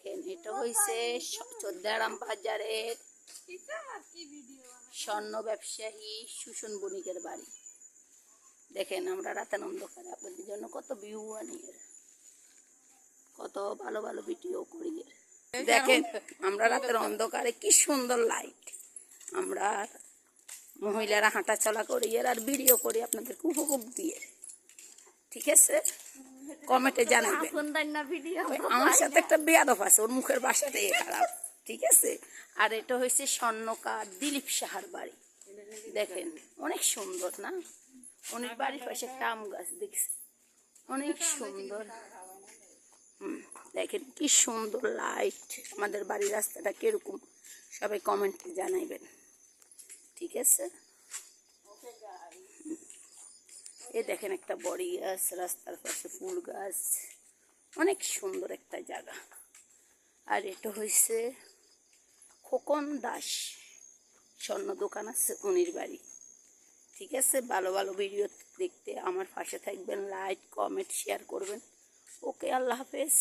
দেখেন এটা হয়েছে চোদ্দারাম বাজারের স্বর্ণ ব্যবসায়ী সুষন বণিকের বাড়ি। দেখেন আমরা রাতের অন্ধকারে আপনাদের জন্য কত ভিউ আনি, কত ভালো ভালো ভিডিও করি। দেখেন আমরা রাতের অন্ধকারে কি সুন্দর লাইট, আমরা মহিলারা হাঁটা চলা করি আর ভিডিও করি আপনাদেরকে উপভোগ দিয়ে। ঠিক আছে, কমেন্টে জানাবেন। আমার সাথে একটা বেয়াদব আছে, ওর মুখের বাসাটাই খারাপ। ঠিক আছে, আর এটা হয়েছে স্বর্ণকার দিলীপ সাহার বাড়ি। দেখেন অনেক সুন্দর না, উনির বাড়ির পাশে একটা আম গাছ দেখছি, অনেক সুন্দর। দেখেন কি সুন্দর লাইট। আমাদের বাড়ির রাস্তাটা কিরকম সবাই কমেন্টে জানাইবেন। ঠিক আছে, এই দেখেন একটা বড়ি গাছ, রাস্তার পাশে ফুল গাছ, অনেক সুন্দর একটা জায়গা। আর এটা হয়েছে খোকন দাস, স্বর্ণ দোকান আছে উনির বাড়ি। ঠিক আছে, ভালো ভালো ভিডিও দেখতে আমার পাশে থাকবেন, লাইক কমেন্ট শেয়ার করবেন। ওকে, আল্লাহ হাফেজ।